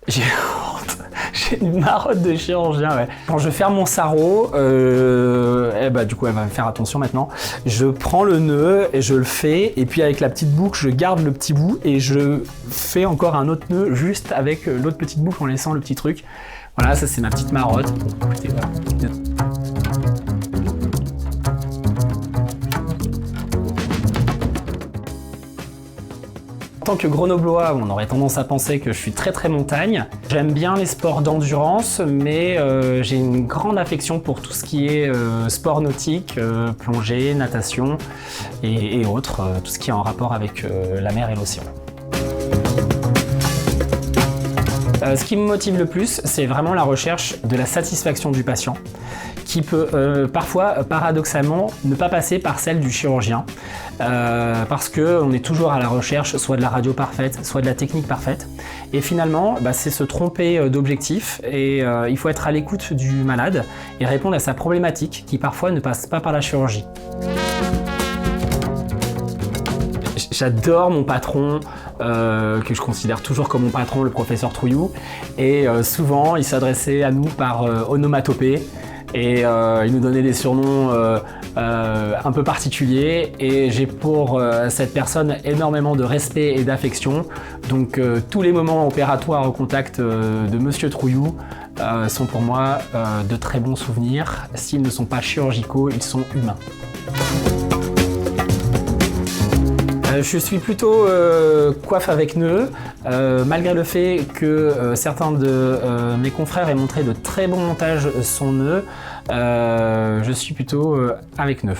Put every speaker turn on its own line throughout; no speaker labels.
J'ai honte. J'ai une marotte de chirurgien, ouais. Quand je ferme mon sarrau, du coup elle va me faire attention maintenant, je prends le nœud et je le fais, et puis avec la petite boucle, je garde le petit bout et je fais encore un autre nœud juste avec l'autre petite boucle en laissant le petit truc. Voilà, ça c'est ma petite marotte. Bon, écoutez, voilà. En tant que grenoblois, on aurait tendance à penser que je suis très montagne. J'aime bien les sports d'endurance, mais j'ai une grande affection pour tout ce qui est sport nautique, plongée, natation et autres, tout ce qui est en rapport avec la mer et l'océan. Ce qui me motive le plus, c'est vraiment la recherche de la satisfaction du patient, qui peut parfois, paradoxalement, ne pas passer par celle du chirurgien, parce qu'on est toujours à la recherche soit de la radio parfaite, soit de la technique parfaite. Et finalement, c'est se tromper d'objectif, et il faut être à l'écoute du malade et répondre à sa problématique, qui parfois ne passe pas par la chirurgie. J'adore mon patron, que je considère toujours comme mon patron, le professeur Trouillou, et souvent il s'adressait à nous par onomatopée, et il nous donnait des surnoms un peu particuliers, et j'ai pour cette personne énormément de respect et d'affection. Donc tous les moments opératoires au contact de Monsieur Trouillou sont pour moi de très bons souvenirs. S'ils ne sont pas chirurgicaux, ils sont humains. Je suis plutôt coiffe avec nœud, malgré le fait que certains de mes confrères aient montré de très bons montages sans nœud, je suis plutôt avec nœud.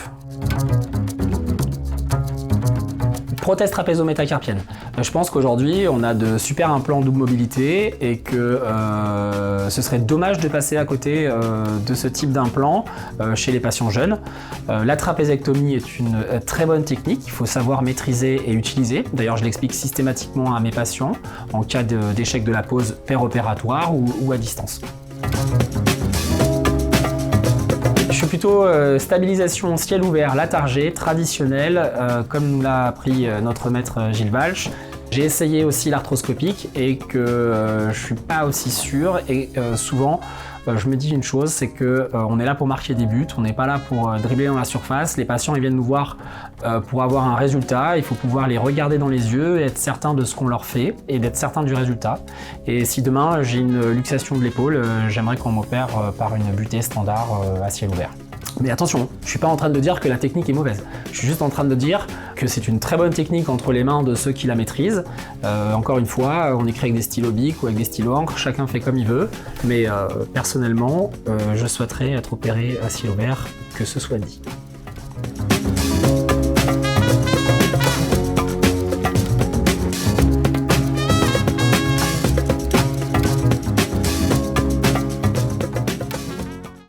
Prothèse trapézo-métacarpienne. Je pense qu'aujourd'hui, on a de super implants double mobilité et que ce serait dommage de passer à côté de ce type d'implant chez les patients jeunes. La trapézectomie est une très bonne technique, il faut savoir maîtriser et utiliser. D'ailleurs, je l'explique systématiquement à mes patients en cas d'échec de la pose péropératoire ou à distance. Je suis plutôt stabilisation ciel ouvert latargé, traditionnelle, comme nous l'a appris notre maître Gilles Walsh. J'ai essayé aussi l'arthroscopique et que je suis pas aussi sûr, et souvent je me dis une chose, c'est que on est là pour marquer des buts, on n'est pas là pour dribbler dans la surface. Les patients ils viennent nous voir pour avoir un résultat, il faut pouvoir les regarder dans les yeux et être certain de ce qu'on leur fait et d'être certain du résultat. Et si demain j'ai une luxation de l'épaule, j'aimerais qu'on m'opère par une butée standard à ciel ouvert. Mais attention, je suis pas en train de dire que la technique est mauvaise. Je suis juste en train de dire que c'est une très bonne technique entre les mains de ceux qui la maîtrisent. Encore une fois, on écrit avec des stylos bic ou avec des stylos encre, chacun fait comme il veut. Mais personnellement, je souhaiterais être opéré à ciel ouvert, que ce soit dit.